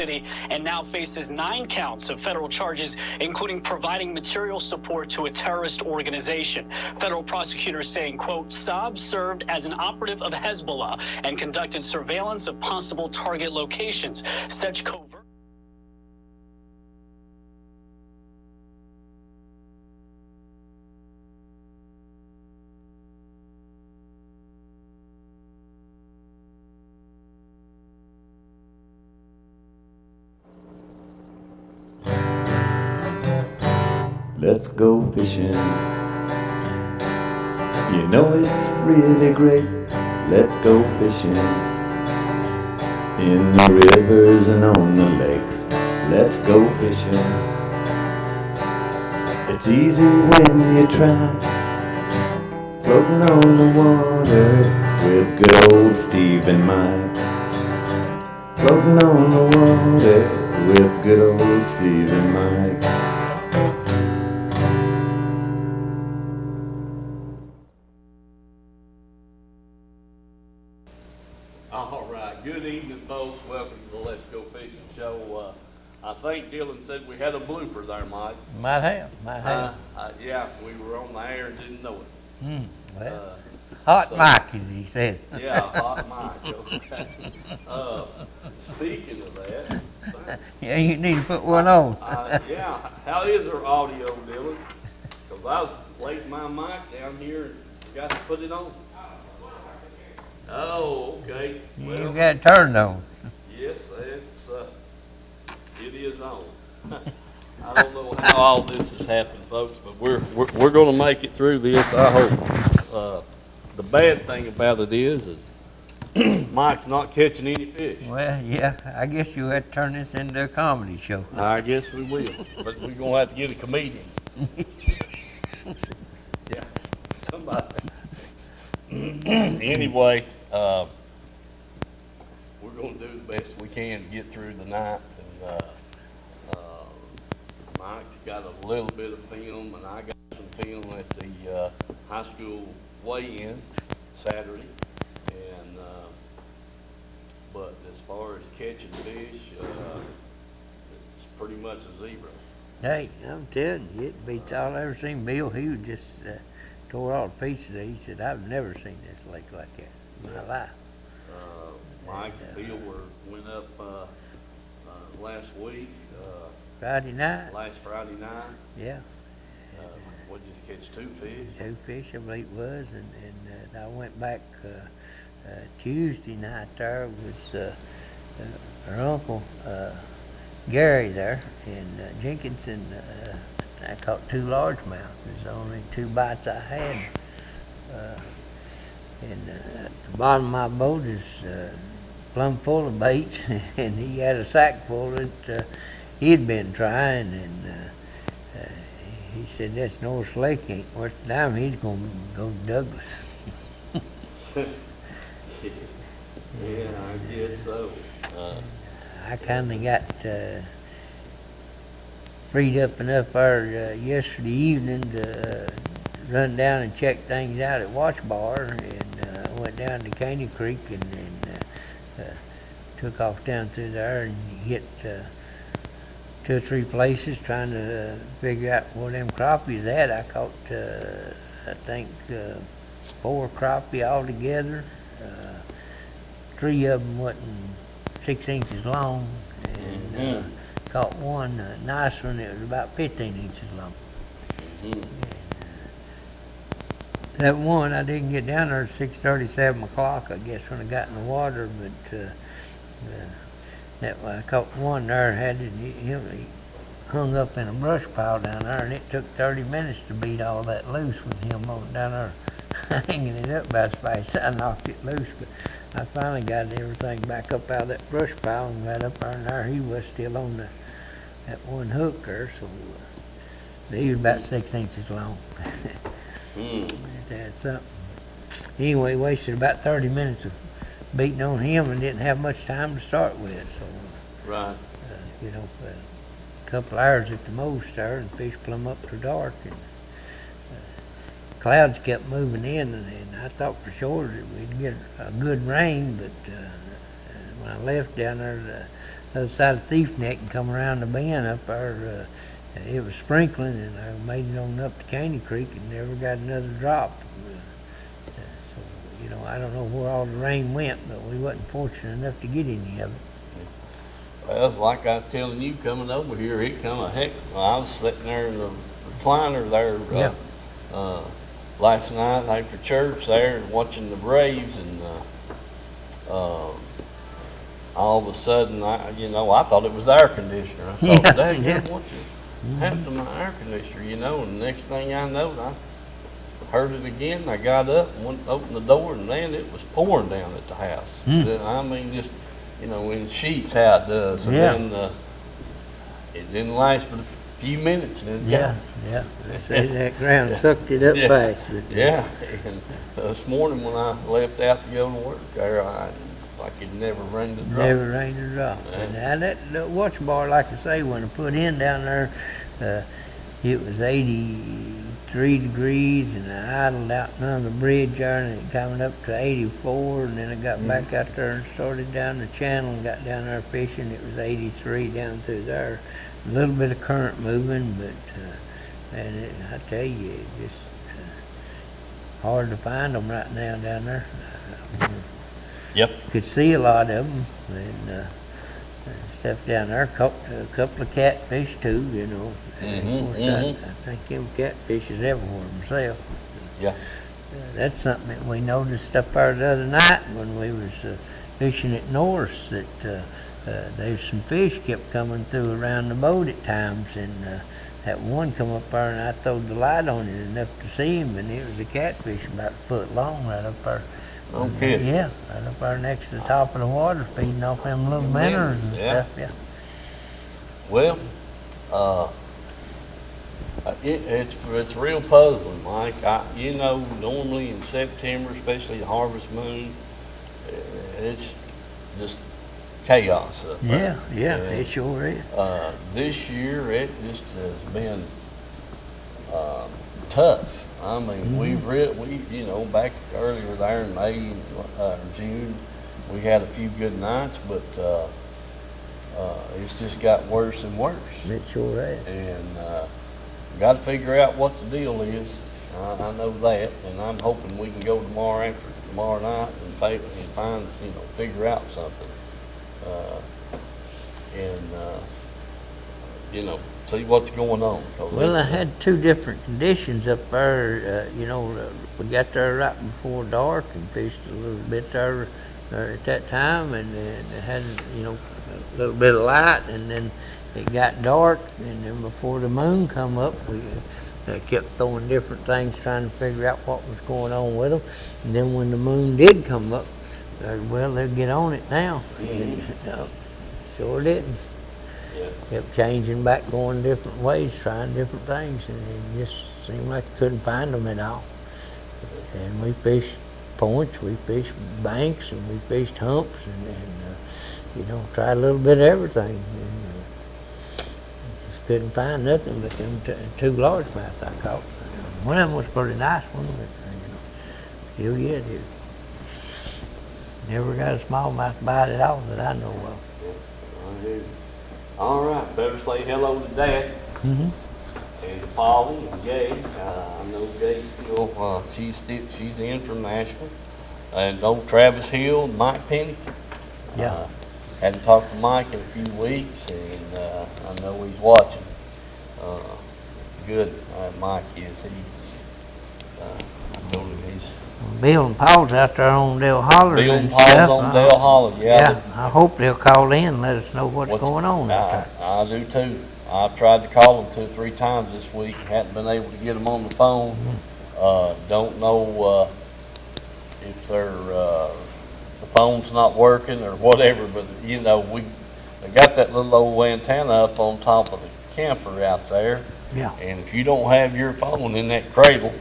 City and now faces 9 counts of federal charges, including providing material support to a terrorist organization. Federal prosecutors saying, quote, Saab served as an operative of Hezbollah and conducted surveillance of possible target locations. Such covert. Let's go fishing. You know it's really great. Let's go fishing. In the rivers and on the lakes. Let's go fishing. It's easy when you try. Floating on the water with good old Steve and Mike. Floating on the water with good old Steve and Mike. All right, good evening, folks. Welcome to the Let's Go Fishing Show. I think Dylan said we had a blooper there, Mike. Might have. Yeah, we were on the air and didn't know it. Well, hot mic, as he says. Yeah, hot mic. Okay. Speaking of that, Yeah, you need to put one on. yeah, how is our audio, Dylan? Because I was laid my mic down here and forgot to put it on. Oh, okay. You got it turned on. Yes, it is on. I don't know how all this has happened, folks, but we're going to make it through this, I hope. The bad thing about it is Mike's not catching any fish. Well, yeah, I guess you'll have to turn this into a comedy show. I guess we will, but we're going to have to get a comedian. Yeah, somebody. Anyway, we're going to do the best we can to get through the night. And Mike's got a little bit of film, and I got some film at the high school weigh-in Saturday. And but as far as catching fish, it's pretty much a zero. Hey, I'm telling you, it beats all I ever seen. Bill Hughes just tore all the pieces. He said, I've never seen this lake like that in my life. Mike and Bill went up last week. Friday night? Last Friday night. Yeah. We just catch 2 fish. 2 fish, I believe it was. And I went back Tuesday night there with our uncle Gary there, and Jenkins, and I caught 2 largemouth. There's only 2 bites I had. And the bottom of my boat is plumb full of baits, and he had a sack full that he'd been trying, and he said, that's North Lake ain't worth the dime. He's going to go to Douglas. Yeah, I guess so. I kind of got freed up enough there yesterday evening to run down and check things out at Watch Bar, and went down to Caney Creek and took off down through there and hit 2 or 3 places trying to figure out where them crappies at. I caught, I think, 4 crappie altogether. 3 of them wasn't 6 inches long, and caught one nice one that was about 15 inches long. That one, I didn't get down there at 6:30, 7 o'clock, I guess, when I got in the water, but I caught one there, he hung up in a brush pile down there, and it took 30 minutes to beat all that loose with him on down there hanging it up about as fast as I knocked it loose. But I finally got everything back up out of that brush pile and got up there, and there he was still on that one hook there, so he was about 6 inches long. That's something. Anyway, wasted about 30 minutes of beating on him and didn't have much time to start with. So, Right. A couple hours at the most there, and fish plumb up to dark. And clouds kept moving in, and I thought for sure that we'd get a good rain, but when I left down there other side of Thief Neck and come around the bend up there. It was sprinkling, and I made it on up to Caney Creek and never got another drop. So, I don't know where all the rain went, but we wasn't fortunate enough to get any of it. Well, it's like I was telling you coming over here, it come a heck. I was sitting there in the recliner there last night after church there and watching the Braves, and all of a sudden, I thought it was the air conditioner. I thought, dang, what's happened to my air conditioner, and the next thing I know, I heard it again. I got up and went to open the door, and then it was pouring down at the house. I mean, just, in sheets how it does. And then it didn't last but a few minutes, and it's gone. Yeah. That ground sucked it up fast. Yeah, and this morning when I left out to go to work there, like it never rained a drop. Never rained a drop. Yeah. Now that watch bar, like I say, when I put in down there, it was 83 degrees, and I idled out under the bridge there, and it coming up to 84, and then I got back out there and started down the channel and got down there fishing. It was 83 down through there. A little bit of current moving, but I tell you, it's just hard to find them right now down there. Yep. Could see a lot of them, and stuff down there. A couple of catfish too, Of course, I think them catfish is everywhere themselves. Yeah. That's something that we noticed up there the other night when we was fishing at Norris, that there's some fish kept coming through around the boat at times, and that one come up there, and I throwed the light on it enough to see him, and it was a catfish about a foot long right up there. No kidding. Yeah, right up there next to the top of the water, feeding off them little minnows and stuff. Yeah. Well, it's real puzzling, Mike. Normally in September, especially the harvest moon, it's just chaos up there. Yeah, it sure is. This year, it just has been tough. I mean, we back earlier there in May or June, we had a few good nights, but it's just got worse and worse. It sure has. And got to figure out what the deal is. I know that, and I'm hoping we can go tomorrow night and find, figure out something. See what's going on. Well, I had two different conditions up there. We got there right before dark and fished a little bit there at that time, and it had, a little bit of light, and then it got dark, and then before the moon come up, we kept throwing different things, trying to figure out what was going on with them. And then when the moon did come up, they'll get on it now. And sure didn't. Yeah. Kept changing back, going different ways, trying different things, and it just seemed like I couldn't find them at all. And we fished points, we fished banks, and we fished humps, and tried a little bit of everything. And, just couldn't find nothing but them two largemouth I caught. One of them was a pretty nice one, but still yet it never got a smallmouth bite at all that I know of. I hear you. All right, better say hello to Dad. And to Polly and Gay. I know Gay still, she's in from Nashville. And old Travis Hill and Mike Pennington. Yeah. Hadn't talked to Mike in a few weeks, and I know he's watching. Good, Mike is. I told him he's... Bill and Paul's out there on Dale Holler. Bill and Paul's on Dale Holler, Yeah, I hope they'll call in and let us know what's going on out there. I do too. I've tried to call them 2 or 3 times this week. Hadn't been able to get them on the phone. Don't know if the phone's not working or whatever, but they got that little old antenna up on top of the camper out there. Yeah. And if you don't have your phone in that cradle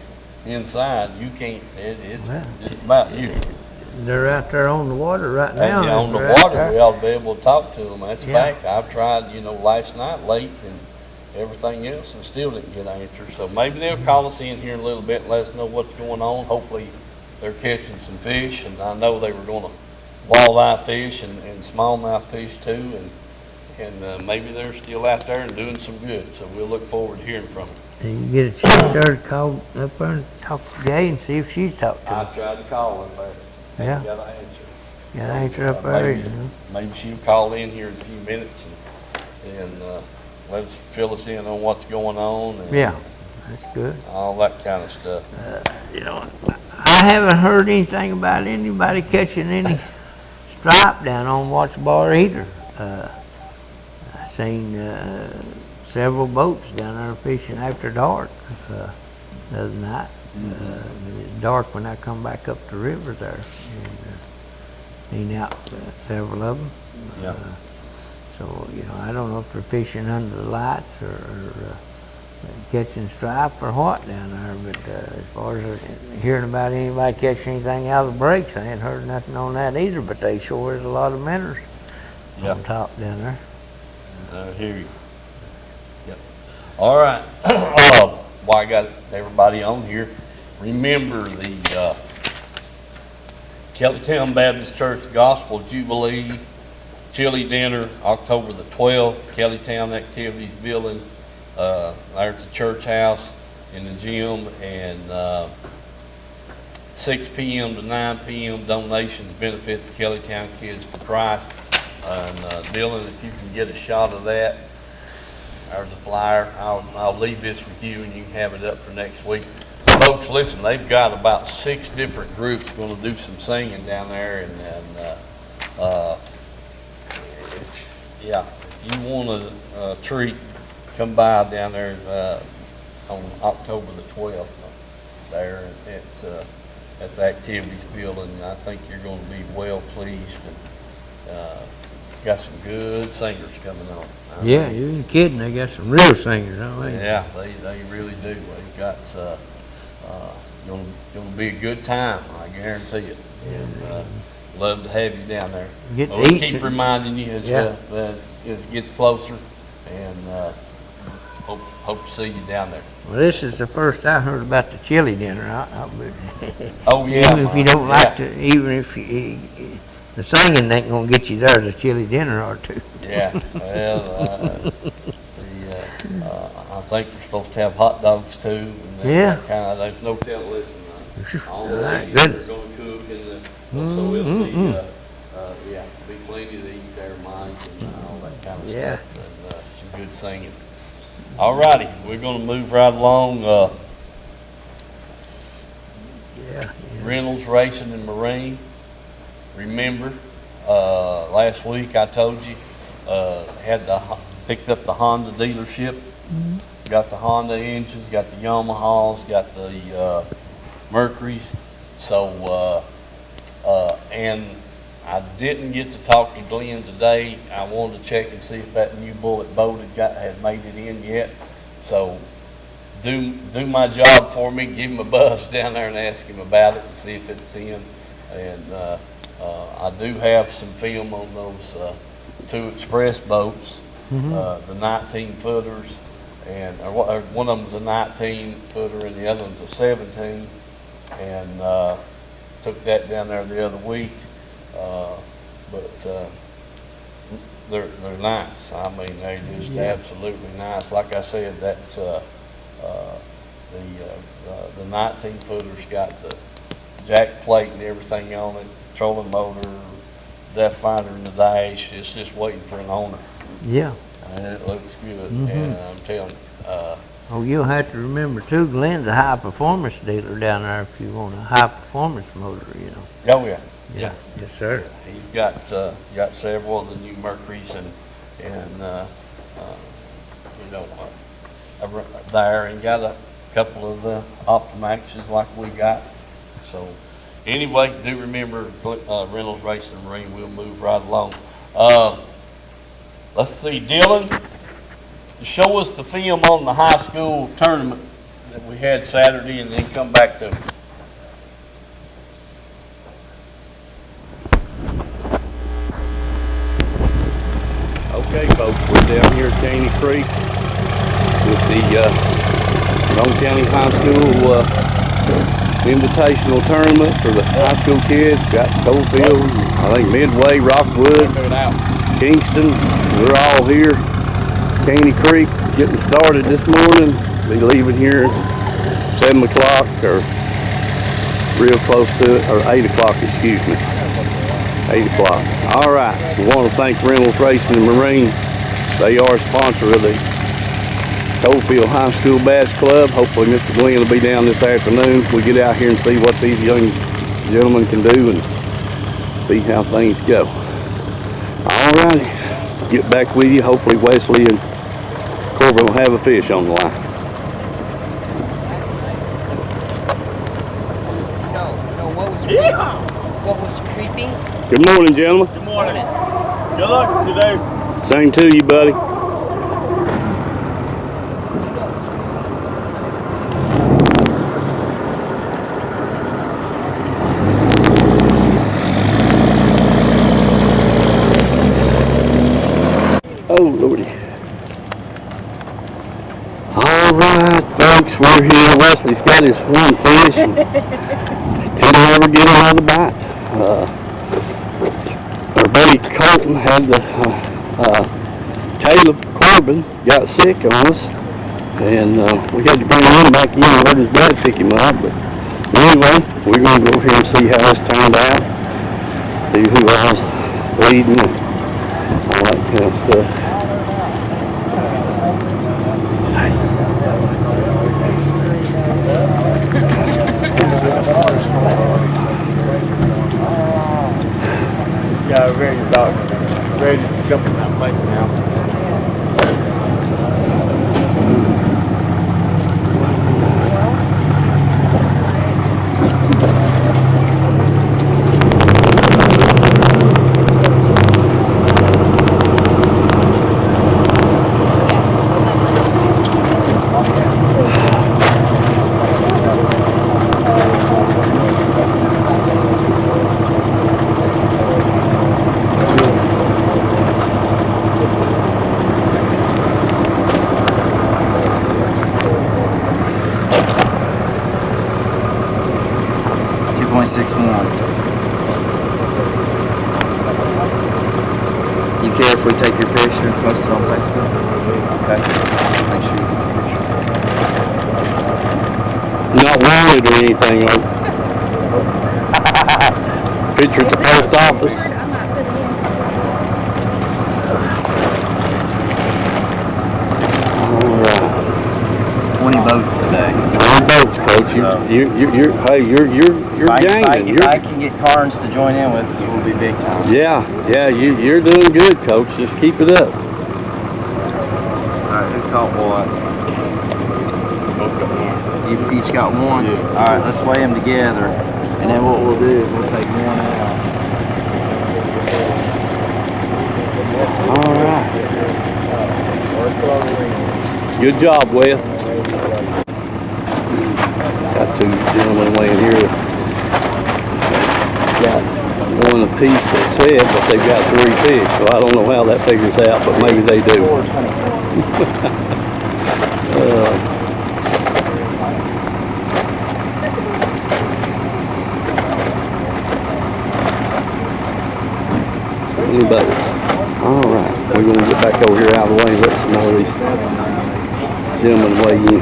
inside, you can't. It's just about you. They're out there on the water right now. And on the water, we ought to be able to talk to them. That's fact. I've tried, last night late and everything else, and still didn't get answers. So maybe they'll call us in here in a little bit and let us know what's going on. Hopefully, they're catching some fish, and I know they were going to walleye fish and smallmouth fish too. And and maybe they're still out there and doing some good. So we'll look forward to hearing from them. Did you get a chance there to call up there and talk to Jay and see if she's talked to I him? tried to call her, but Yeah. ain't got an answer. Got an answer up there, you know? Maybe she'll call in here in a few minutes and let us fill us in on what's going on. And Yeah, that's good. all that kind of stuff. You know, I haven't heard anything about anybody catching any stripe down on Watts Bar either. I seen several boats down there fishing after dark the other night. It was dark when I come back up the river there, and seen out several of them. Yeah. So, you know, I don't know if they're fishing under the lights or catching stripe or what down there, but as far as hearing about anybody catching anything out of the breaks, I ain't heard nothing on that either, but they sure is a lot of minnows on top down there. I hear you. Yep. All right. While I got everybody on here, remember the Kellytown Baptist Church Gospel Jubilee Chili Dinner, October the 12th, Kellytown Activities Building, there at the church house in the gym, and 6 p.m. to 9 p.m. donations benefit the Kellytown Kids for Christ. And Dylan, if you can get a shot of that, there's a flyer. I'll leave this with you, and you can have it up for next week. Folks, listen, they've got about 6 different groups going to do some singing down there, if you want a treat, come by down there on October the 12th there at the activities building. I think you're going to be well pleased, and got some good singers coming on. Yeah, you ain't kidding. They got some real singers, don't they? Yeah, they really do. They've got going to be a good time, I guarantee it. And love to have you down there. We'll keep reminding you as it gets closer, and hope to see you down there. Well, this is the first I heard about the chili dinner. Oh yeah. Even if you don't like to, even if the singing ain't gonna get you there, the chili dinner or two. Yeah. Well, I think they're supposed to have hot dogs too. And there's no telling. Listen, all the ladies are going to cook, and so it'll be plenty to eat there, Mike, and all that kind of stuff, and some good singing. All righty, we're going to move right along. Reynolds Racing and Marine. Remember, last week I told you picked up the Honda dealership. Mm-hmm. Got the Honda engines, got the Yamahas, got the Mercuries. So, and I didn't get to talk to Glenn today. I wanted to check and see if that new Bullet boat had made it in yet. So do my job for me, give him a buzz down there and ask him about it and see if it's in. And I do have some film on those 2 express boats, the 19 footers, and one of them's a 19 footer and the other one's a 17. And took that down there the other week. But they're nice. I mean, they're just absolutely nice. Like I said, that the 19 footer's got the jack plate and everything on it, trolling motor, depth finder in the dash. It's just waiting for an owner. Yeah. And it looks good. And I'm telling you. You'll have to remember too, Glenn's a high performance dealer down there if you want a high performance motor, you know. Oh yeah. Yeah. Yes, sir. He's got several of the new Mercuries and there, and got a couple of the Optimaxes like we got. So anyway, do remember Reynolds Racing and Marine. We'll move right along. Let's see, Dylan, show us the film on the high school tournament that we had Saturday, and then come back to it. Okay, folks, we're down here at Caney Creek with the Rome County High School Invitational Tournament for the high school kids. Got Coalfield, I think Midway, Rockwood, Kingston. We're all here. Caney Creek, getting started this morning. Be leaving here 7 o'clock or real close to it, or 8 o'clock, excuse me. 8 o'clock. All right. We want to thank Reynolds Racing and Marine. They are a sponsor of the Coalfield High School Bass Club. Hopefully Mr. Glenn will be down this afternoon. We get out here and see what these young gentlemen can do and see how things go. All righty. Get back with you. Hopefully Wesley and Corbin will have a fish on the line. What was creepy? Good morning, gentlemen. Good morning. Good luck today. Same to you, buddy. Oh, Lordy. All right, folks, we're here. Wesley's got his one fish and couldn't ever get another bite. Our buddy Colton had the, Caleb Corbin got sick on us, and we had to bring him back in and let his dad pick him up. But anyway, we're going to go here and see how this turned out, see who was leading and all that kind of stuff. Yeah, ready to jump in that lake now. 2.61. You care if we take your picture and post it on Facebook? Okay. Make sure you get your picture. Not wanted or anything, like picture at the post office. All right. 20 boats today. 20 boats, Coach. You're gaining. If I can get Carnes to join in with us, we'll be big time. Yeah, you're doing good, Coach. Just keep it up. Alright, who caught what? You each got one? Yeah. Alright, let's weigh them together. And then what we'll do is we'll take one out. All right. Good job, Wes. Got two gentlemen laying here. Got one apiece that said, but they've got 3 fish, so I don't know how that figures out, but maybe they do. Anybody? All right, we're gonna get back over here out of the way and let some more of these gentlemen weigh in.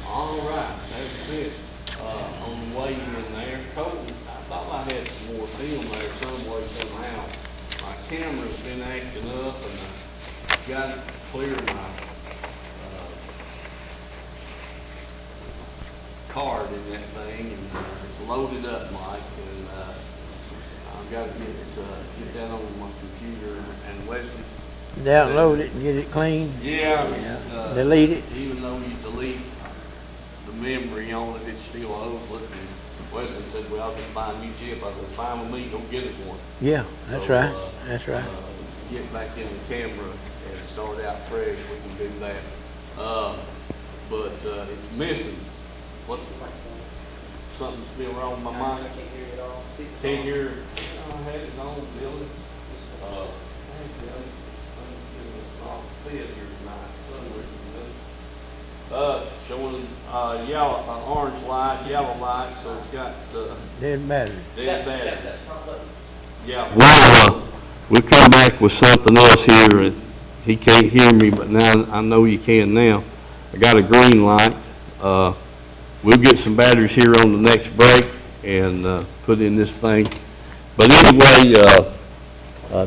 All right, that's it. On the way in there, Colton, I thought I had some more film there somewhere somehow. My camera's been acting up and I got it clear my card in that thing, and it's loaded up, Mike, and I've got to get that on my computer. And Wesley's Download it and get it clean. yeah, Delete it. even though you delete the memory on it, it's still over. And Wesley said, well, I'll just buy a new chip. I said, fine with me, go get us one. Yeah, that's So, right. That's right. Get back in the camera and start out fresh, we can do that. But it's missing. What's something's still wrong with my mic? I can't hear it all. Can't hear. I had it on, Billy. off the field here tonight somewhere. Showing yellow, orange light, yellow light, so it's got Dead battery. dead batteries. Yeah. We'll come back with something else here. And he can't hear me, but now I know you can now. I got a green light. We'll get some batteries here on the next break and put in this thing. But anyway,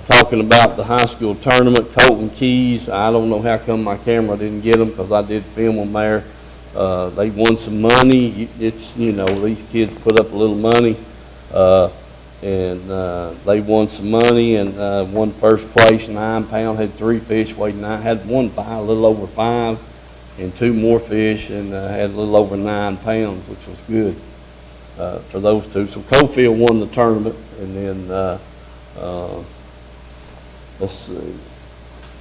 talking about the high school tournament, Colton Keys, I don't know how come my camera didn't get them because I did film them there. They won some money. It's, you know, these kids put up a little money, and they won some money and won first place, 9 pound, had 3 fish, weighed 9, had 1 5, a little over 5, and 2 more fish, and had a little over 9 pounds, which was good for those two. So Cofield won the tournament, and then let's see,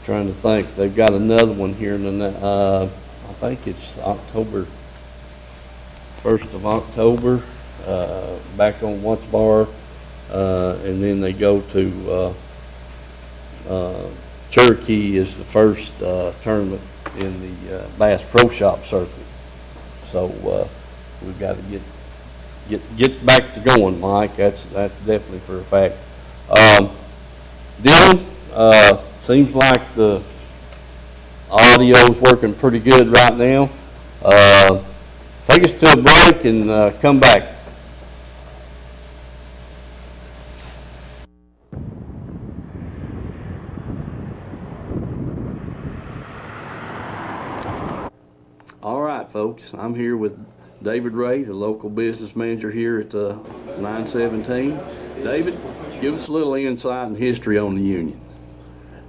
trying to think, they've got another one here in the, I think it's October, 1st of October, back on Watts Bar, and then they go to Cherokee is the first tournament in the Bass Pro Shop circuit. So we've got to get back to going, Mike. That's definitely for a fact. Dylan, seems like the audio's working pretty good right now. Take us to a break and come back. All right, folks, I'm here with David Ray, the local business manager here at 917. David, give us a little insight and history on the union.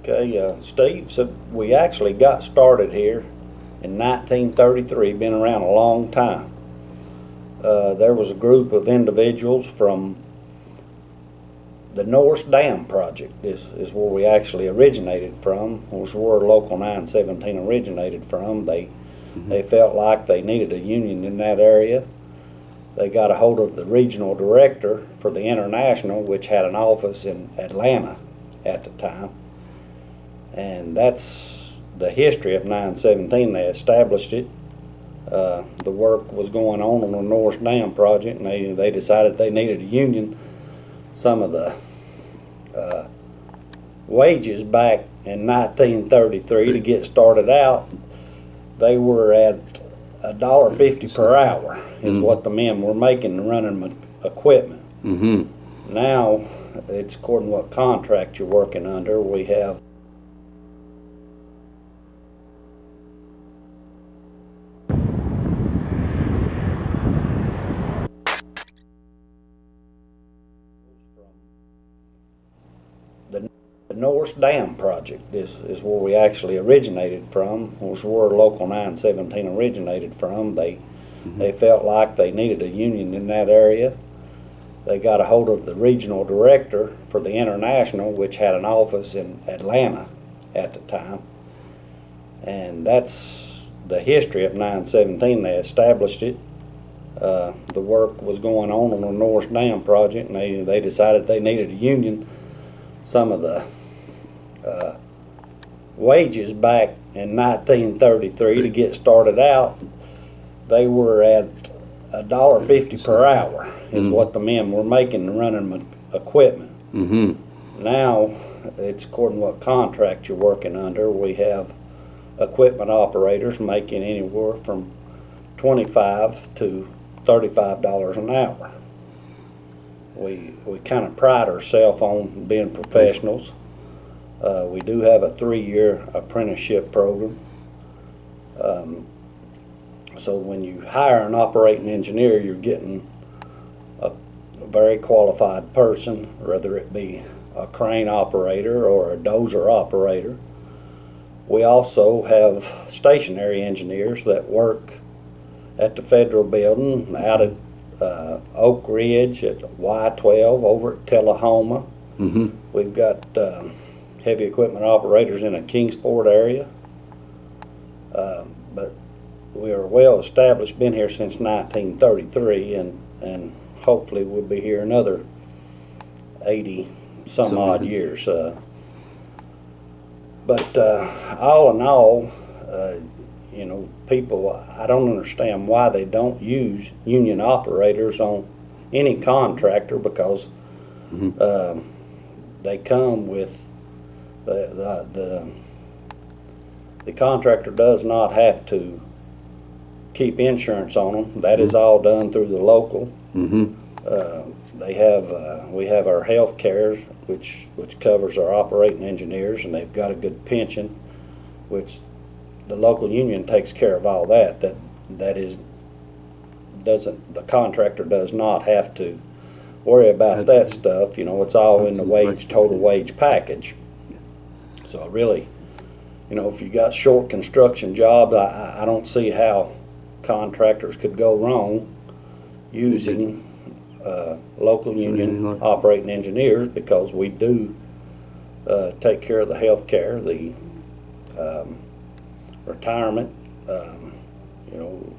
Okay, Steve, so we actually got started here in 1933, been around a long time. There was a group of individuals from the Norris Dam project is where we actually originated from, was where Local 917 originated from. They felt like they needed a union in that area. They got a hold of the regional director for the International, which had an office in Atlanta at the time. And that's the history of 917. They established it. The work was going on the Norris Dam project, and they decided they needed a union. Some of the wages back in 1933 to get started out, they were at $1.50 per hour is what the men were making running equipment. Now, it's according to what contract you're working under. We have the Norris Dam project is where we actually originated from, was where Local 917 originated from. They felt like they needed a union in that area. They got a hold of the regional director for the International, which had an office in Atlanta at the time. And that's the history of 917. They established it. The work was going on the Norris Dam project, and they decided they needed a union. Some of the wages back in 1933 to get started out, they were at $1.50 per hour is what the men were making running equipment. Now, it's according to what contract you're working under. We have equipment operators making anywhere from $25 to $35 an hour. We kind of pride ourselves on being professionals. We do have a 3-year apprenticeship program. So when you hire an operating engineer, you're getting a very qualified person, whether it be a crane operator or a dozer operator. We also have stationary engineers that work at the federal building, out at Oak Ridge, at Y12, over at Tullahoma. We've got heavy equipment operators in a Kingsport area. But we are well established, been here since 1933, and hopefully we'll be here another 80 some odd years. But But all in all, you know, people, I don't understand why they don't use union operators on any contractor, because they come with the contractor does not have to keep insurance on them. That is all done through the local. They have we have our health care, which covers our operating engineers, and they've got a good pension, which the local union takes care of all that. That is, doesn't, the contractor does not have to worry about that stuff. You know, it's all in the total wage package. So really, you know, if you got short construction jobs, I don't see how contractors could go wrong using local union operating engineers, because we do take care of the health care, the retirement. You know,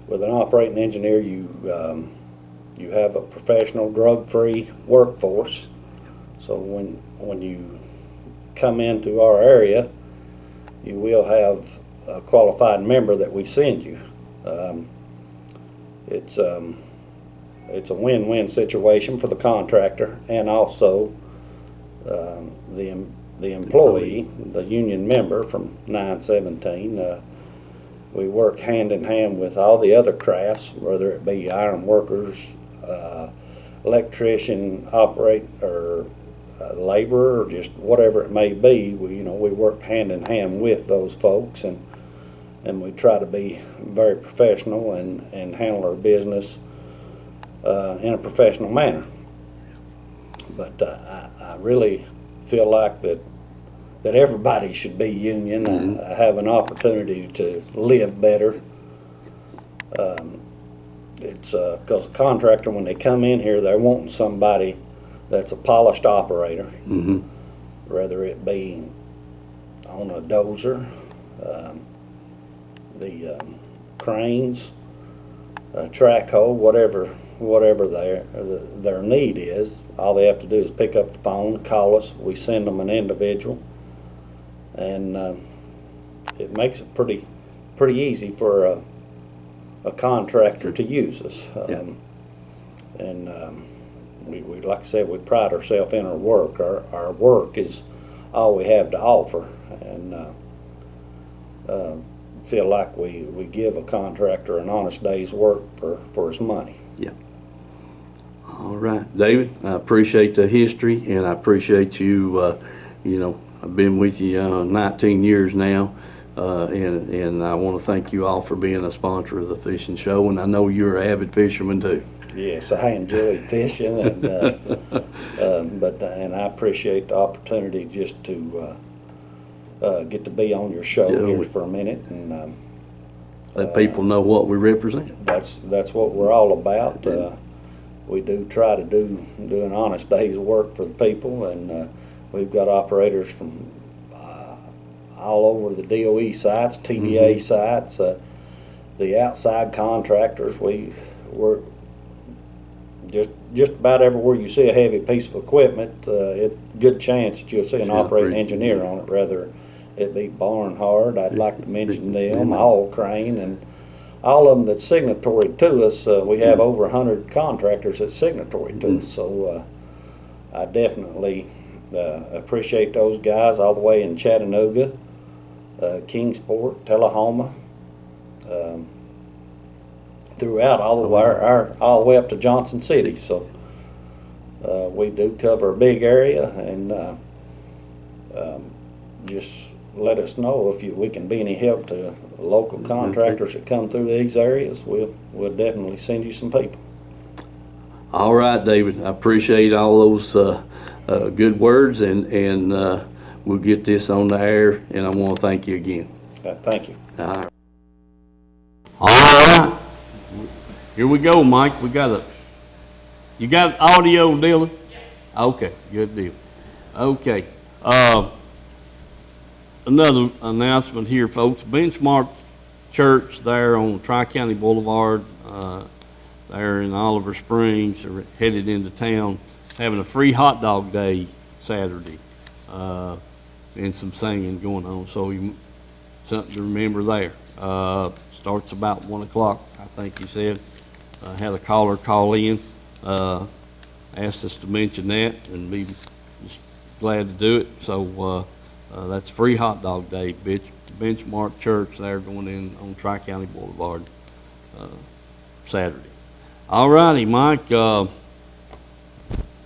with an operating engineer, you have a professional, drug-free workforce. So when you come into our area, you will have a qualified member that we send you. It's a win-win situation for the contractor and also the employee, the union member from 917. We work hand in hand with all the other crafts, whether it be iron workers, electrician, or laborer, or just whatever it may be. We work hand in hand with those folks, and we try to be very professional and handle our business in a professional manner. But I really feel like that everybody should be union, have an opportunity to live better. It's because a contractor, when they come in here, they're wanting somebody that's a polished operator, whether it be on a dozer, the cranes, track hoe, whatever their need is. All they have to do is pick up the phone, call us. We send them an individual, and it makes it pretty easy for a contractor to use us. And we like I said, we pride ourselves in our work. Our work is all we have to offer, and feel like we give a contractor an honest day's work for his money. Yeah. All right, David, I appreciate the history, and I appreciate you. You know, I've been with you 19 years now, and I want to thank you all for being a sponsor of the fishing show, and I know you're an avid fisherman too. Yes, I enjoy fishing, and and I appreciate the opportunity just to get to be on your show here for a minute, and let people know what we represent. That's what we're all about. We do try to do an honest day's work for the people, and we've got operators from all over the DOE sites, TDA sites, the outside contractors. We're just about everywhere you see a heavy piece of equipment, it's a good chance that you'll see an operating engineer on it, whether it be Barnhard. I'd like to mention them, All Crane, and all of them that's signatory to us. We have over 100 contractors that's signatory to us, so I definitely appreciate those guys all the way in Chattanooga, Kingsport, Tullahoma, throughout all the way up to Johnson City. So we do cover a big area, and just let us know if we can be any help to local contractors that come through these areas. We'll definitely send you some people. All right, David, I appreciate all those good words, and we'll get this on the air, and I want to thank you again. Thank you. All right. Here we go, Mike. You got audio, Dylan? Okay, good deal. Okay. Another announcement here, folks. Benchmark Church there on Tri-County Boulevard, there in Oliver Springs, are headed into town, having a free hot dog day Saturday. and some singing going on, so something to remember there. Starts about 1 o'clock, I think he said. Had a caller call in, asked us to mention that, and be just glad to do it. So that's free hot dog day, Benchmark Church there going in on Tri-County Boulevard Saturday. All righty, Mike. I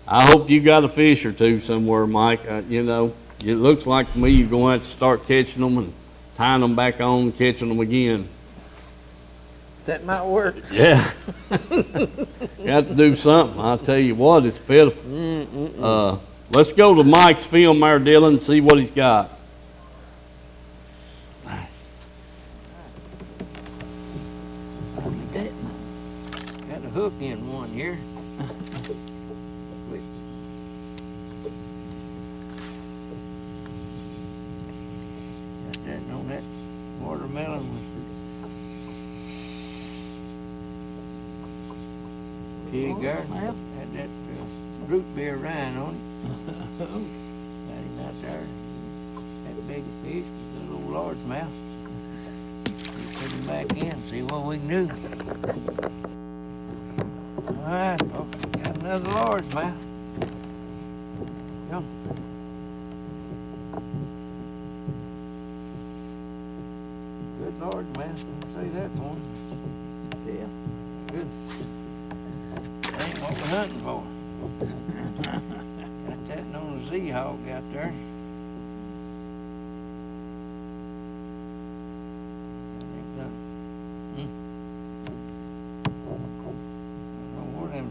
hope you got a fish or two somewhere, Mike. You know, it looks like to me you're going to have to start catching them and tying them back on and catching them again. That might work. Yeah. You have to do something. I'll tell you what, it's pitiful. Let's go to Mike's film there, Dylan, and see what he's got. Got a hook in one here. Got that on that watermelon. Pig garden. Had that root beer rind on it. Got him out there. That big fish, the little largemouth. Put him back in, see what we can do. All right, folks, got another largemouth. Come. Good largemouth, I'll say that one. Yeah, good. Ain't what we're hunting for. Got that known as Z-Hog out there.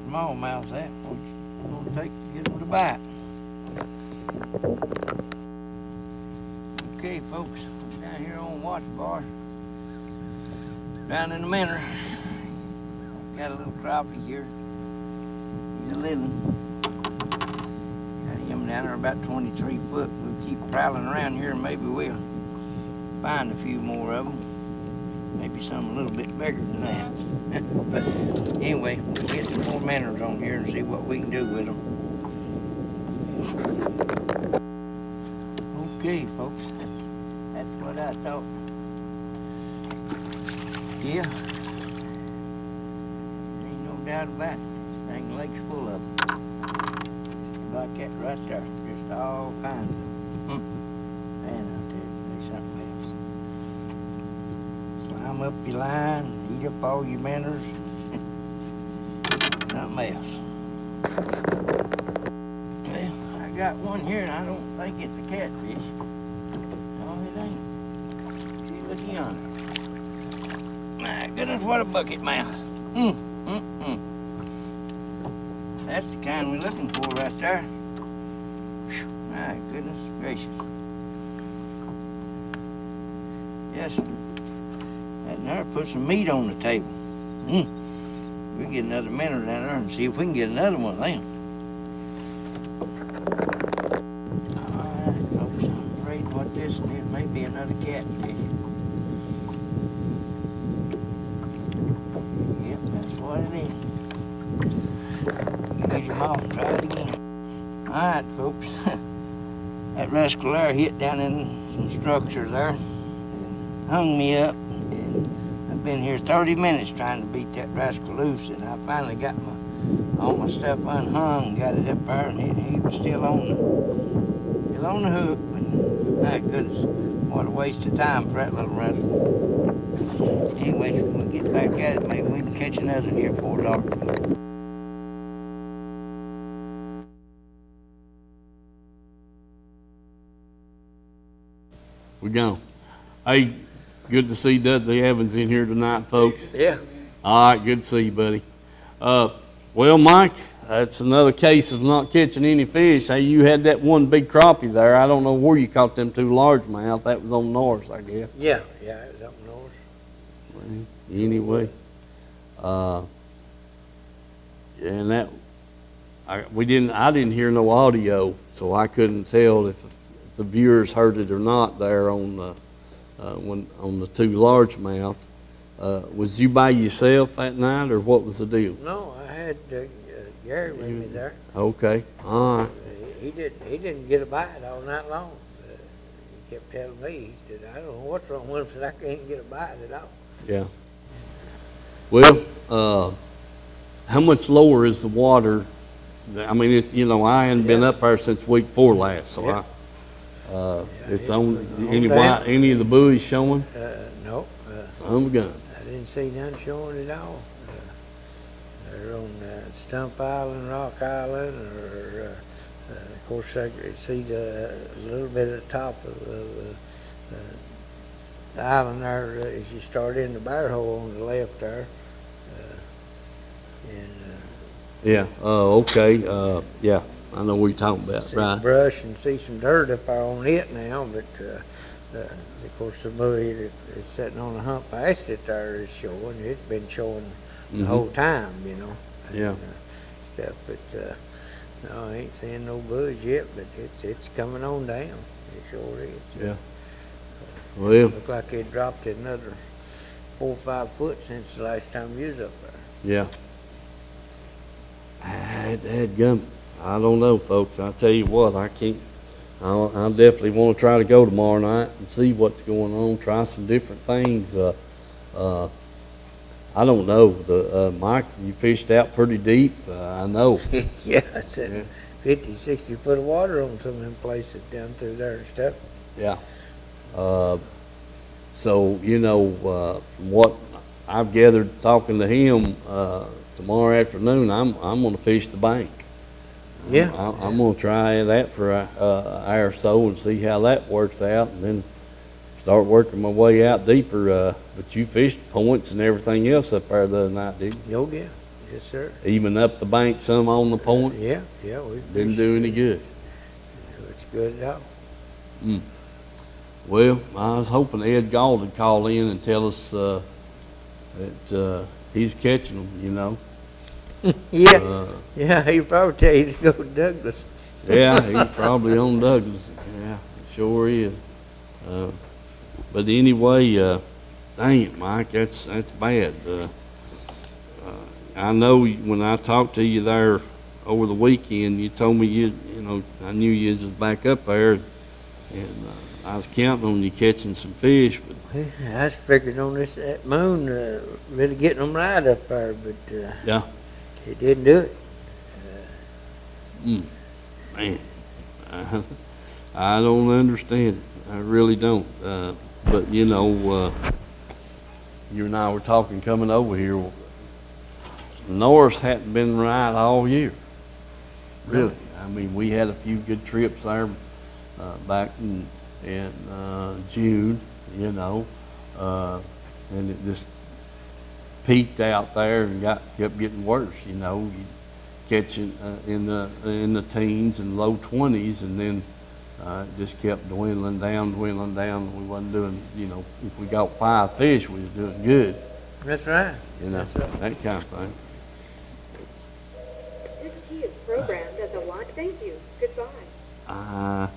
Smallmouths at, we're gonna take to get them to bite. Okay, folks, down here on Watch Bar, down in the Manor, got a little crappie here. He's a little one. Got him down there about 23 foot. We'll keep prowling around here and maybe we'll find a few more of them. Maybe some a little bit bigger than that. But anyway, we'll get some more manners on here and see what we can do with them. Okay, folks, that's what I thought. Yeah, ain't no doubt about it. This dang lake's full of them. Like that right there, just all kinds of them. Man, I'll tell you, there's something else. Climb up your line, eat up all your manners. Something else. Well, I got one here and I don't think it's a catfish. No, it ain't. See, look yonder. My goodness, what a bucket mouth. That's the kind we're looking for right there. Whew, my goodness gracious. Yes. And there, put some meat on the table. We'll get another minnow down there and see if we can get another one of them. All right, folks, I'm afraid what this is may be another catfish. Yep, that's what it is. Get him off and try it again. All right, folks. That rascal there hit down in some structure there and hung me up. Been here 30 minutes trying to beat that rascal loose, and I finally got all my stuff unhung, got it up there, and he was still on the hook. But my goodness, what a waste of time for that little rascal. Anyway, we'll get back at it. Maybe we can catch another one here before dark. We're gone. Hey. Good to see Dudley Evans in here tonight, folks. Yeah. All right, good to see you, buddy. Well, Mike, that's another case of not catching any fish. Hey, you had that one big crappie there. I don't know where you caught them two largemouth. That was on Norris, I guess. Yeah, it was up north. Well, anyway, and that I didn't hear no audio, so I couldn't tell if the viewers heard it or not there on the. On the two largemouth. Was you by yourself that night, or what was the deal? No, I had Gary with me there. Okay, all right. He didn't get a bite all night long. kept telling me, he said, I don't know what's wrong with him, said, I can't get a bite at all. Yeah. Well, how much lower is the water? I mean, it's, you know, I hadn't been up there since week 4 last, so Yeah. it's it's on, on any down. any of the buoys showing? No, Son of a gun. I didn't see none showing at all. They're on Stump Island, Rock Island, or of course I could see the little bit at the top of the island there as you start in the bear hole on the left there. And Yeah, okay, yeah, I know what you're talking about, see right? brush and see some dirt up there on it now, but of course the buoy that is sitting on the hump past it there is showing. It's been showing the whole time, you know. Yeah. And, stuff, but no, I ain't seeing no buoys yet, but it's coming on down. It sure is. Yeah. Well, Look like it dropped it another 4 or 5 foot since the last time you was up there. yeah. Dadgum, I don't know, folks. I tell you what, I can't. I definitely want to try to go tomorrow night and see what's going on. Try some different things. I don't know. Mike, you fished out pretty deep. I know. Yeah, it's 50, 60 foot of water on some of them places down through there and stuff. Yeah. So you know, from what I've gathered talking to him, tomorrow afternoon, I'm going to fish the bank. Yeah. I'm going to try that for an hour or so and see how that works out, and then start working my way out deeper. But you fished points and everything else up there the other night, did you? Oh, yeah. Yes, sir. Even up the bank some on the point? Yeah, we Didn't fished. do any good. It's good at all. Well, I was hoping Ed Gall would call in and tell us that he's catching them, you know. Yeah, yeah, he probably tell you to go to Douglas. Yeah, he's probably on Douglas. Yeah, sure is. But anyway, dang it, Mike, that's bad. I know when I talked to you there over the weekend, you told me you know, I knew you was back up there, and I was counting on you catching some fish, but I was figuring on that moon, really getting them right up there, but yeah, it didn't do it. man, I don't understand it. I really don't. But you know, you and I were talking coming over here. Norris hadn't been right all year. Really. I mean, we had a few good trips there back in June, you know, and it just peaked out there and kept getting worse. You know, you catch it in the teens and low 20s, and then it just kept dwindling down. We wasn't doing, you know, if we got 5 fish, we was doing good. That's right. You know, That's right. that kind of thing. This key is programmed as a line. Thank you. Goodbye.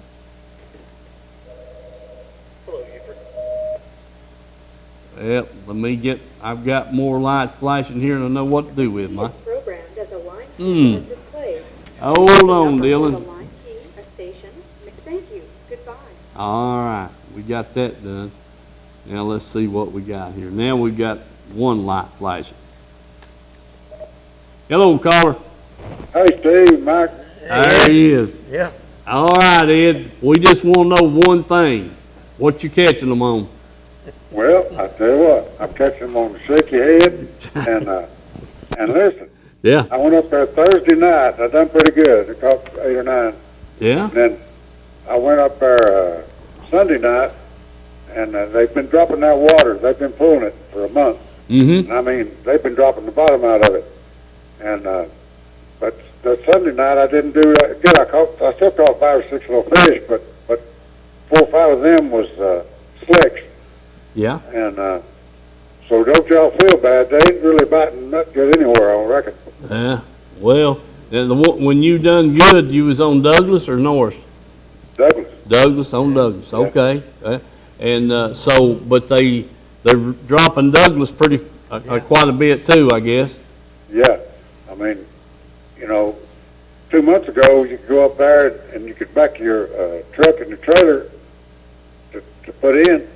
Yep, I've got more lights flashing here than I know what to do with, Mike. It's programmed as a line key that displays. Hold on, Number Dylan. for the line key, a station. Thank you. Goodbye. All right, we got that done. Now let's see what we got here. Now we've got one light flashing. Hello, caller. Hey, Steve, Mike. There he is. Yeah. All right, Ed. We just want to know one thing. What you catching them on? Well, I tell you what, I'm catching them on the shaky head, and listen, Yeah. I went up there Thursday night. I done pretty good. I caught 8 or 9. Yeah. And then I went up there Sunday night, and they've been dropping that water. They've been pulling it for a month. Mm-hmm. And I mean, they've been dropping the bottom out of it. And but that Sunday night I didn't do that good. I still caught 5 or 6 little fish, but 4 or 5 of them was slicks. Yeah. And so don't y'all feel bad. They ain't really biting that good anywhere, I reckon. Yeah. Well, when you done good, you was on Douglas or Norris? Douglas. Douglas on Douglas. Okay. And so, but they're dropping Douglas pretty quite a bit too, I guess. Yeah. I mean, you know, 2 months ago you could go up there and you could back your truck and the trailer to put in,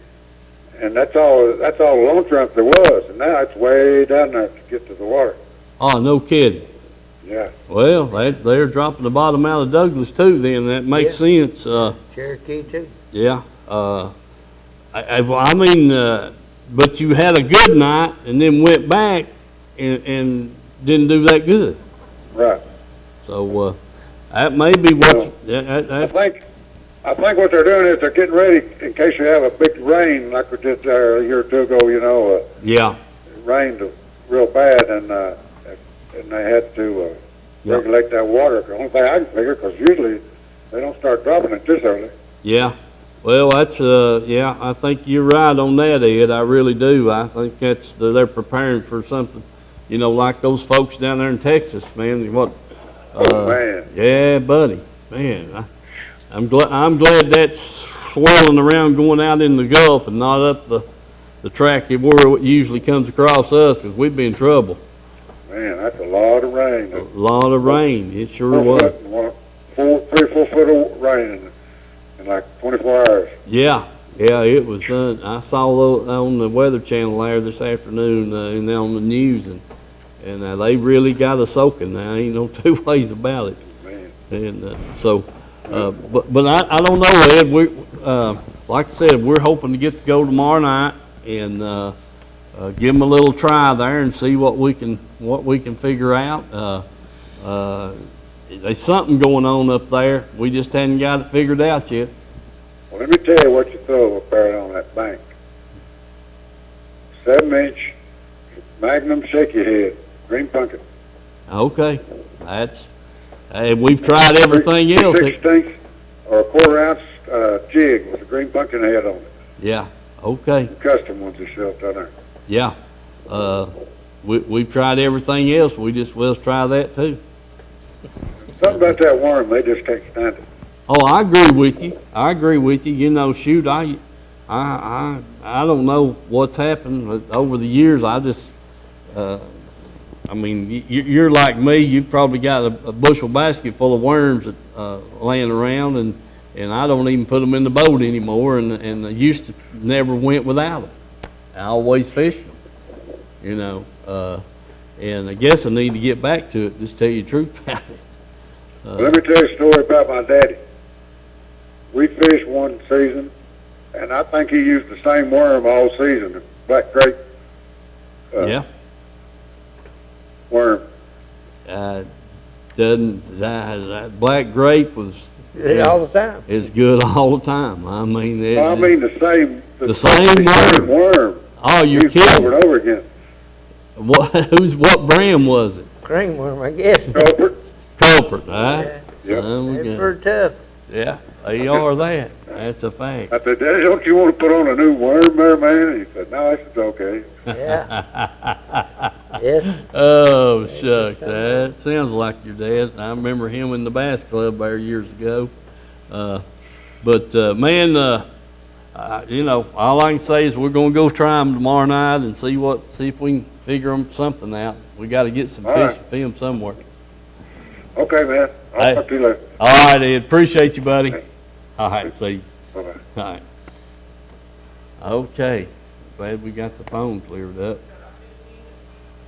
and that's all the launch ramp there was, and now it's way down there to get to the water. Oh, no kidding. Yeah. Well, they're dropping the bottom out of Douglas too. Then that makes sense. Cherokee too. Yeah. I mean, but you had a good night and then went back and didn't do that good. Right. So that may be what. I think what they're doing is they're getting ready in case you have a big rain like we did there a year or two ago. You know. Yeah. It rained real bad, and they had to regulate that water. The only thing I can figure, because usually they don't start dropping it this early. Yeah. Well, that's yeah. I think you're right on that, Ed. I really do. I think they're preparing for something. You know, like those folks down there in Texas, man. What? Man. Yeah, buddy. Man, I'm glad that's swirling around, going out in the Gulf and not up the track where it usually comes across us, because we'd be in trouble. Man, that's a lot of rain. A lot of rain. It sure was. 3 or 4 foot of rain in like 24 hours. Yeah, it was. I saw on the Weather Channel there this afternoon and on the news, and they really got a soaking. Now ain't no two ways about it. Man. And so, but I don't know, Ed. We like I said, we're hoping to get to go tomorrow night and give them a little try there and see what we can figure out. There's something going on up there. We just hadn't got it figured out yet. Well, let me tell you what you throw up there on that bank. 7-inch Magnum shaky head, green pumpkin. Okay, we've tried everything else. 3/16 or a 1/4 ounce jig with a green pumpkin head on it. Yeah. Okay. The custom ones they sell down there. Yeah. We've tried everything else. Let's try that too. Something about that worm, they just can't stand it. Oh, I agree with you. You know, shoot, I don't know what's happened over the years. I just, I mean, you're like me. You've probably got a bushel basket full of worms laying around, and I don't even put them in the boat anymore. And I used to never went without them. I always fish them. You know, and I guess I need to get back to it. Just tell you the truth about it. Let me tell you a story about my daddy. We fished one season, and I think he used the same worm all season, the black grape worm. That black grape was all the time. It's good all the time. I mean, the same worm. Oh, you're kidding! Over and over again. What brand was it? Cream worm, I guess. Culprit, huh? Yeah. They're pretty tough. Yeah, they are that. That's a fact. I said, Daddy, don't you want to put on a new worm there, man? And he said, no, it's okay. Yeah. Yes. Oh, shucks. That sounds like your dad. I remember him in the bass club there years ago. Man, you know, all I can say is we're going to go try them tomorrow night and see if we can figure something out. We got to get some fish and film somewhere. Okay, man. I'll talk to you later. All right, Ed. Appreciate you, buddy. Okay. All right, see you. Bye-bye. All right. Okay. Glad we got the phone cleared up.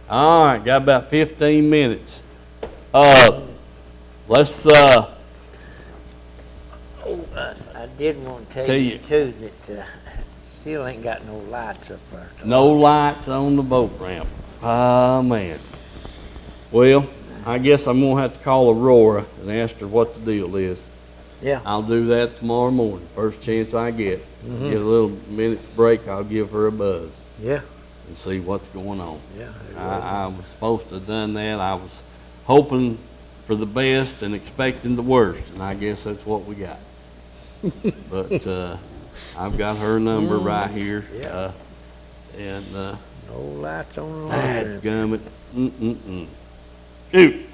All right, got about 15 minutes. Let's I did want to tell you too that still ain't got no lights up there. No lights on the boat ramp. Oh, man. Well, I guess I'm going to have to call Aurora and ask her what the deal is. Yeah. I'll do that tomorrow morning, first chance I get. Mm-hmm. Get a little minute's break, I'll give her a buzz. Yeah. And see what's going on. Yeah. I was supposed to have done that. I was hoping for the best and expecting the worst, and I guess that's what we got. But I've got her number right here. Yeah. No lights on the gummit. Shoot.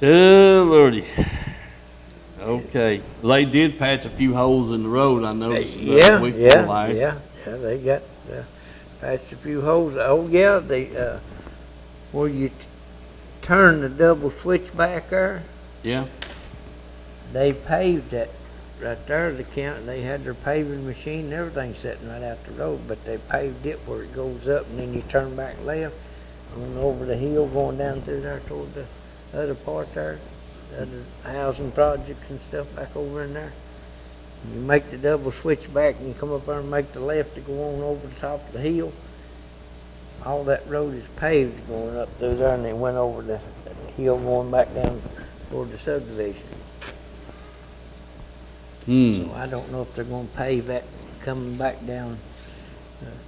Oh, Lordy. Okay. They did patch a few holes in the road, I noticed. Yeah, they got patched a few holes. Oh, yeah, they, where you turn the double switch back there. Yeah. They paved that right there, the county, they had their paving machine and everything sitting right out the road, but they paved it where it goes up and then you turn back left, going over the hill, going down through there toward the other part there, the other housing projects and stuff back over in there. You make the double switch back and you come up there and make the left to go on over the top of the hill. All that road is paved going up through there, and they went over the hill going back down toward the subdivision. So I don't know if they're gonna pave that coming back down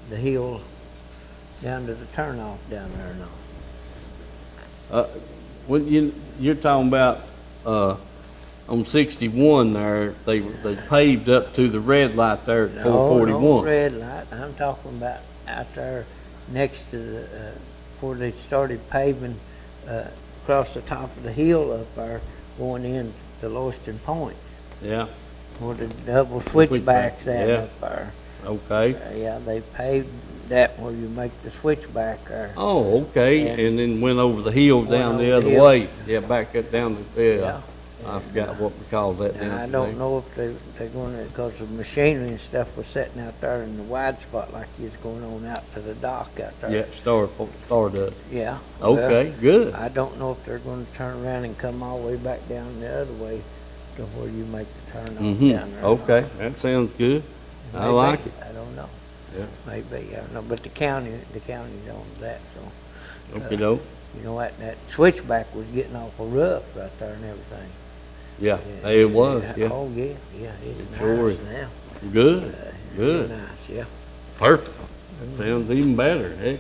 the hill down to the turnoff down there or not. When you're talking about, on 61 there, they paved up to the red light there at 441. No red light. I'm talking about out there next to the, before they started paving, across the top of the hill up there, going in to Lewiston Point, Yeah, where the double switchbacks at yeah. up there. okay. Yeah, they paved that where you make the switchback there. Oh, okay, and then went over the hill Went down the over the other hill. way. Yeah, back up down the, Yeah. I forgot what we called that Now, I down don't there. know if they're gonna, because the machinery and stuff was sitting out there in the wide spot like you was going on out to the dock out there. Yeah, Stardust. Yeah. Well, Okay, good. I don't know if they're gonna turn around and come all the way back down the other way to where you make the turn off down there. Okay, that sounds good. I Maybe. like it. I don't know. Yeah. Maybe, I don't know, but the county owns that, so. Okay, doke. You know, that switchback was getting awful rough right there and everything. Yeah, it was, yeah. Oh, yeah, it's Sure nice is. now. Good, Real good. nice, yeah. Perfect. That sounds even better. Heck.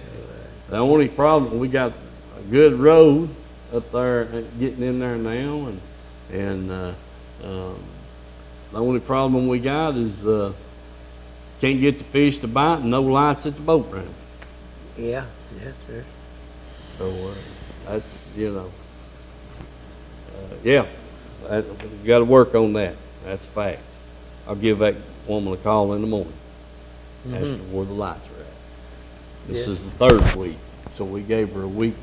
The only problem, we got a good road up there, getting in there now, and the only problem we got is, can't get the fish to bite and no lights at the boat ramp. Yeah, sir. So, that's, yeah, we gotta work on that. That's a fact. I'll give that woman a call in the morning, as to where the lights are at. This Yeah. is the third week, so we gave her a week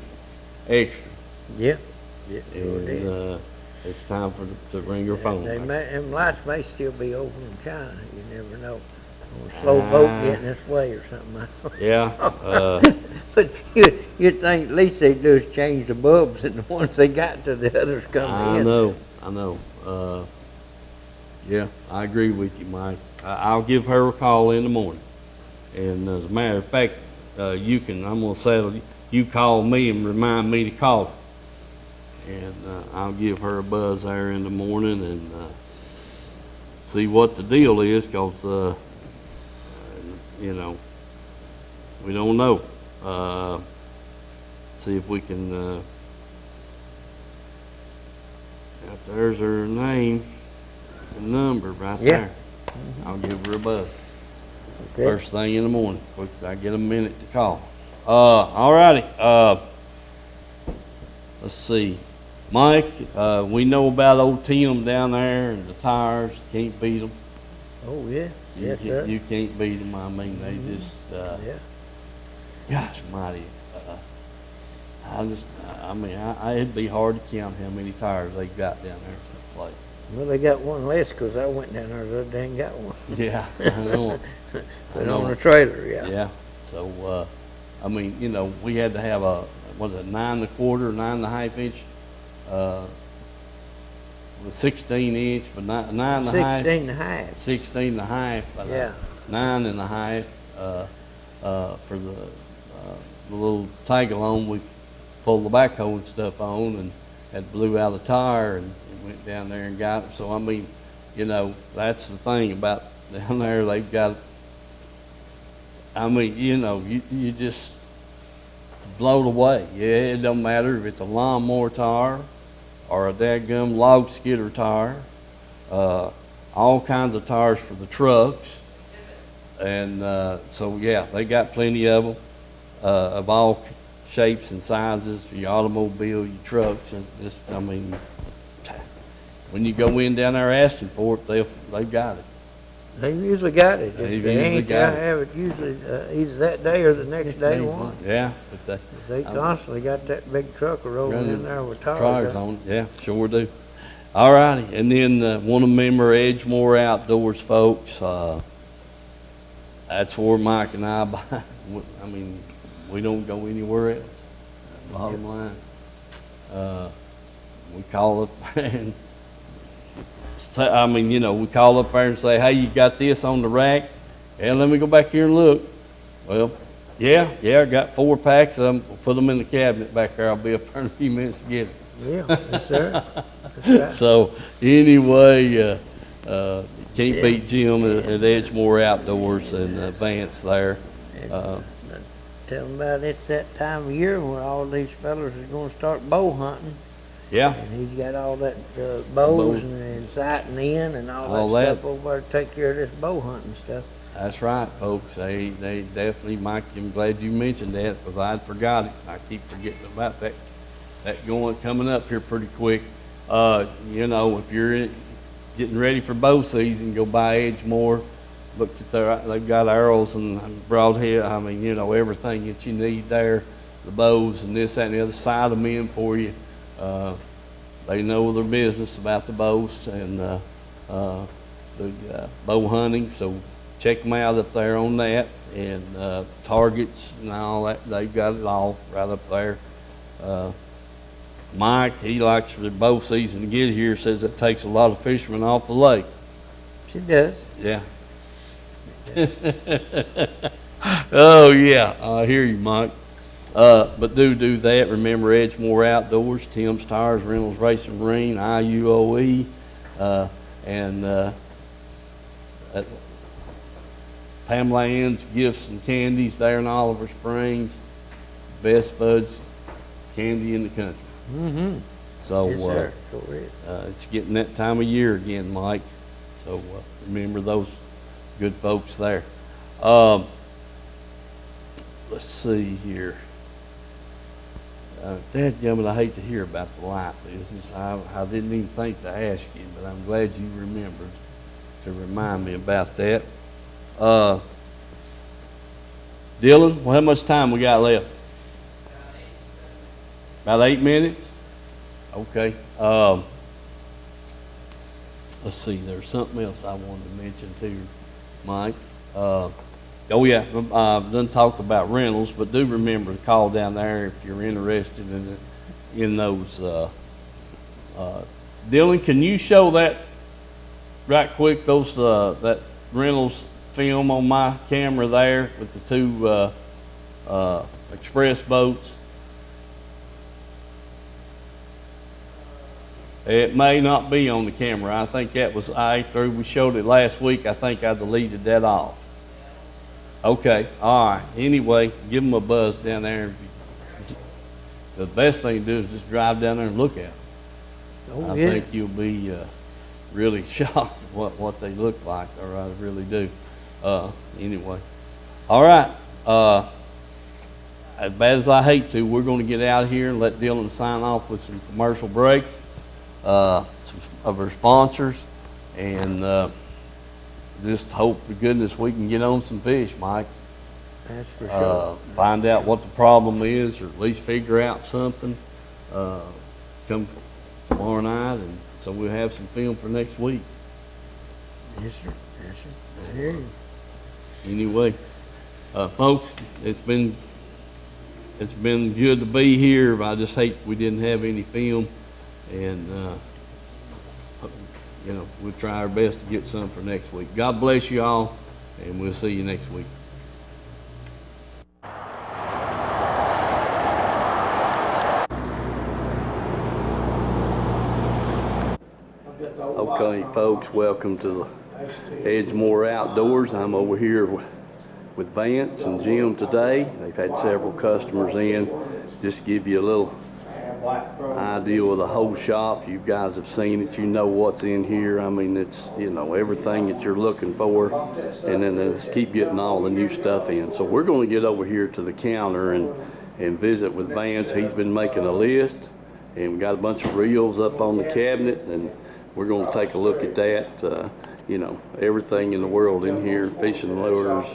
extra. Yeah. Yeah, sure And, did. it's time to ring her phone. Them lights may still be over in China, you never know. Or a slow boat getting this way or something. Yeah, But you'd think at least they'd do is change the bulbs and the ones they got to the others come in. I know. Yeah, I agree with you, Mike. I'll give her a call in the morning. And as a matter of fact, I'm gonna settle, you call me and remind me to call her. And, I'll give her a buzz there in the morning and, see what the deal is, 'cause, we don't know. See if we can, there's her name and number right Yeah. there. I'll give her a buzz. Okay. First thing in the morning, quick as I get a minute to call. All righty. Let's see. Mike, we know about old Tim down there and the tires. Can't beat them. Oh, yeah. Yes, sir. You can't beat them. I mean, they just, Yeah. gosh mighty. It'd be hard to count how many tires they got down there at this place. Well, they got one less because I went down there the other day and got one. Yeah, I know. Put on a trailer, yeah. Yeah, so, we had to have was it 9 1/4, 9 1/2 inch, with 16 inch, but 9 1/2. 16 and a half. 16 1/2, but Yeah. 9 1/2, for the little tag along, we pulled the backhoe and stuff on and had blew out a tire and went down there and got it. So, that's the thing about down there, they've got, you just blown away. Yeah, it don't matter if it's a lawnmower tire or a dadgum log skidder tire, all kinds of tires for the trucks. And so, yeah, they got plenty of them, of all shapes and sizes for your automobile, your trucks, and when you go in down there asking for it, they've got it. They usually got it. They've If they usually ain't got got it. have it usually either that day or the next day one. Yeah, but They constantly got that big truck rolling in there with tires tires. on it. Yeah, sure do. All righty, and then want to remember Edgemore Outdoors, folks. That's where Mike and I buy. I mean, we don't go anywhere else. Bottom line, we call up and say, I mean, you know, we call up there and say, "Hey, you got this on the rack?" And let me go back here and look. Well, yeah, I got 4 packs of them. We'll put them in the cabinet back there. I'll be up there in a few minutes to get them. Yeah, yes, sir. That's right. So anyway, can't beat Jim at Edgemore Outdoors and Vance there. Tell them about it's that time of year when all these fellas is gonna start bow hunting. Yeah, And he's got all that bows and sighting in and all that stuff over there to take care of this bow hunting stuff. that's right, folks. They definitely, Mike, I'm glad you mentioned that because I forgot it. I keep forgetting about that coming up here pretty quick. You know, if you're getting ready for bow season, go by Edgemore. Look at they've got arrows and broadhead. I mean, you know, everything that you need there. The bows and this, that, and the other side them in for you. They know their business about the bows and the bow hunting. So check them out up there on that and targets and all that. They've got it all right up there. Mike, he likes for the bow season to get here, says it takes a lot of fishermen off the lake. She does. Yeah. Oh, yeah, I hear you, Mike. But do that. Remember Edgemore Outdoors, Tim's Tires, Reynolds Racing Marine, IUOE, and Pamela Ann's Gifts and Candies there in Oliver Springs. Best fudge candy in the country. Mm-hmm. So Yes, sir. Correct. it's getting that time of year again, Mike. So remember those good folks there. Let's see here. Dadgummit, I hate to hear about the light business. I didn't even think to ask you, but I'm glad you remembered to remind me about that. Dylan, well, how much time we got left? About 8 minutes? Okay. Let's see, there's something else I wanted to mention too, Mike. Oh yeah, done talked about rentals, but do remember to call down there if you're interested in those. Dylan, can you show that right quick? Those that rentals film on my camera there with the 2 express boats. It may not be on the camera. I think that was after we showed it last week. I think I deleted that off. Okay, all right. Anyway, give them a buzz down there. The best thing to do is just drive down there and look at them. Oh, I yeah. think you'll be really shocked at what they look like, or I really do. Anyway, all right. As bad as I hate to, we're going to get out of here and let Dylan sign off with some commercial breaks. Some of our sponsors, and just hope to goodness we can get on some fish, Mike. That's for sure. Find out what the problem is, or at least figure out something. Come tomorrow night, and so we'll have some film for next week. Yes, sir. Yes, sir. I hear you. Anyway, folks, it's been good to be here. I just hate we didn't have any film. And, you know, we'll try our best to get some for next week. God bless you all, and we'll see you next week. Okay, folks, welcome to the Edgemore Outdoors. I'm over here with Vance and Jim today. They've had several customers in. Just to give you a little idea of the whole shop. You guys have seen it, you know what's in here. I mean, it's, you know, everything that you're looking for, and then let's keep getting all the new stuff in. So we're going to get over here to the counter and visit with Vance. He's been making a list, and we got a bunch of reels up on the cabinet, and we're going to take a look at that. You know, everything in the world in here, fishing lures,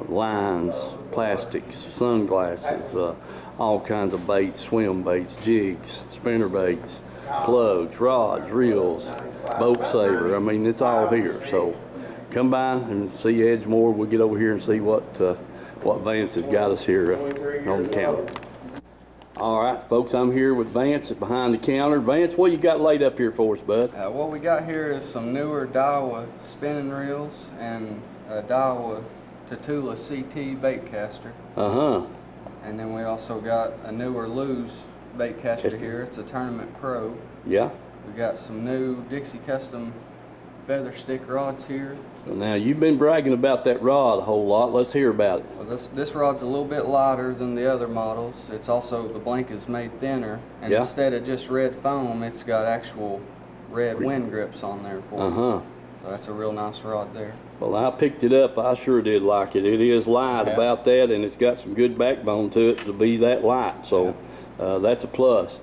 lines, plastics, sunglasses, all kinds of baits, swim baits, jigs, spinner baits, plugs, rods, reels, boat saver. I mean, it's all here. So come by and see Edgemore. We'll get over here and see what Vance has got us here on the counter. All right, folks, I'm here with Vance behind the counter. Vance, what you got laid up here for us, bud? What we got here is some newer Daiwa spinning reels and a Daiwa Tatula CT bait caster. Uh-huh. And then we also got a newer Lew's bait caster here. It's a Tournament Pro. Yeah. We got some new Dixie Custom feather stick rods here. So now you've been bragging about that rod a whole lot. Let's hear about it. Well, this rod's a little bit lighter than the other models. It's also, the blank is made thinner, and yeah. Instead of just red foam, it's got actual red wind grips on there for it. Uh-huh. So that's a real nice rod there. Well, I picked it up. I sure did like it. It is light about that, and it's got some good backbone to it to be that light. So that's a plus.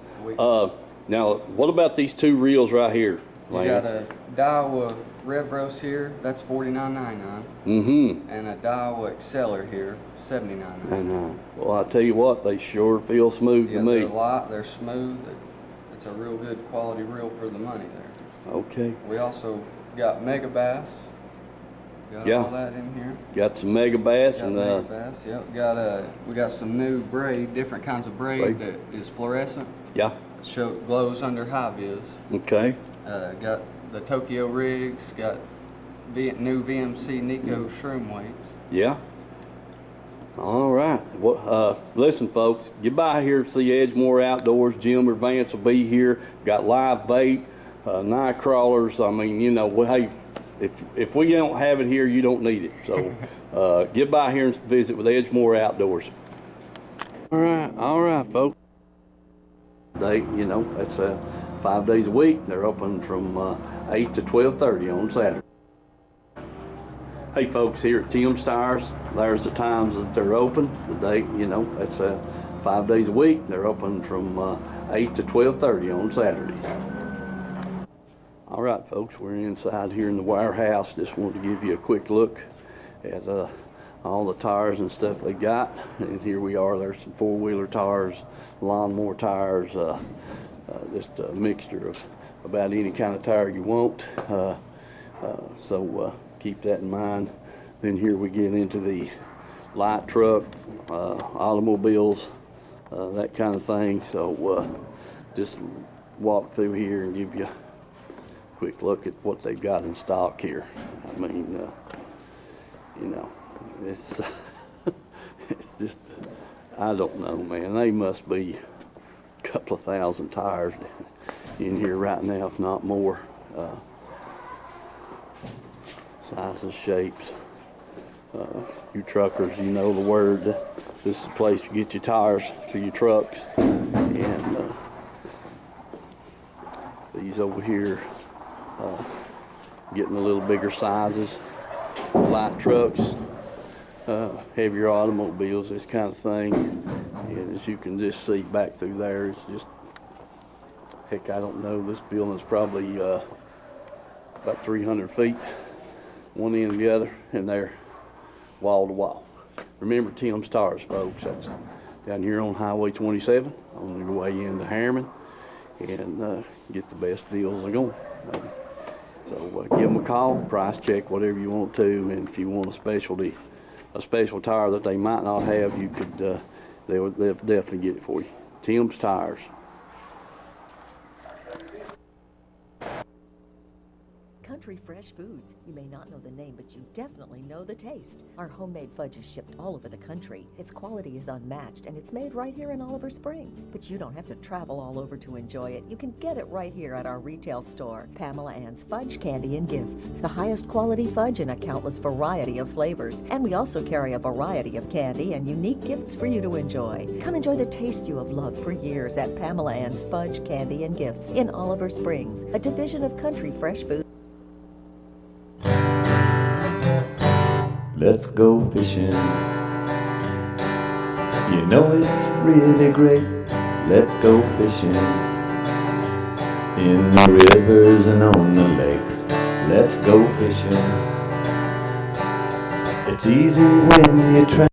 Now, what about these two reels right here, We got a Daiwa Revros here, that's $49.99. Mm-hmm. And a Daiwa Exceller here, $79.99. Well, I tell you what, they sure feel smooth to me. They're light, they're smooth. It's a real good quality reel for the money there. Okay. We also got Mega Bass. Got all that in here. Got some Mega Bass and Mega Bass. Yep. We got some new braid, different kinds of braid that is fluorescent. Yeah. Glows under high vis. Okay. Got the Tokyo rigs. Got new VMC Nico shroom weights. Yeah. All right. Well, listen, folks, get by here to see Edgemore Outdoors. Jim or Vance will be here. Got live bait, night crawlers. I mean, you know, hey, if we don't have it here, you don't need it. So get by here and visit with Edgemore Outdoors. All right, folks. You know, that's 5 days a week. They're open from 8 to 12:30 on Saturday. Hey folks, here at Tim's Tires, there's the times that they're open. You know, that's 5 days a week. They're open from 8 to 12:30 on Saturdays. All right, folks, we're inside here in the warehouse. Just wanted to give you a quick look at all the tires and stuff they got. And here we are. There's some four-wheeler tires, lawnmower tires, just a mixture of about any kind of tire you want. So keep that in mind. Then here we get into the light truck, automobiles, that kind of thing. So just walk through here and give you a quick look at what they've got in stock here. I mean, you know, it's it's just, I don't know, man. They must be a couple of thousand tires in here right now, if not more. Sizes, shapes. You truckers, you know the word. This is the place to get your tires for your trucks. And these over here, getting a little bigger sizes. Light trucks, heavier automobiles, this kind of thing. And as you can just see back through there, it's just, heck, I don't know, this building's probably about 300 feet, one end to the other, and they're wall to wall. Remember Tim's Tires, folks. That's down here on Highway 27 on your way into Harriman, and get the best deals they're going. So give them a call, price check, whatever you want to, and if you want a special tire that they might not have, you could, they'll definitely get it for you. Tim's Tires. Country Fresh Foods. You may not know the name, but you definitely know the taste. Our homemade fudge is shipped all over the country. Its quality is unmatched, and it's made right here in Oliver Springs. But you don't have to travel all over to enjoy it. You can get it right here at our retail store. Pamela Ann's Fudge, Candy, and Gifts. The highest quality fudge in a countless variety of flavors. And we also carry a variety of candy and unique gifts for you to enjoy. Come enjoy the taste you have loved for years at Pamela Ann's Fudge, Candy, and Gifts in Oliver Springs, a division of Country Fresh Foods. Let's go fishing. You know it's really great. Let's go fishing. In the rivers and on the lakes. Let's go fishing. It's easy when you try.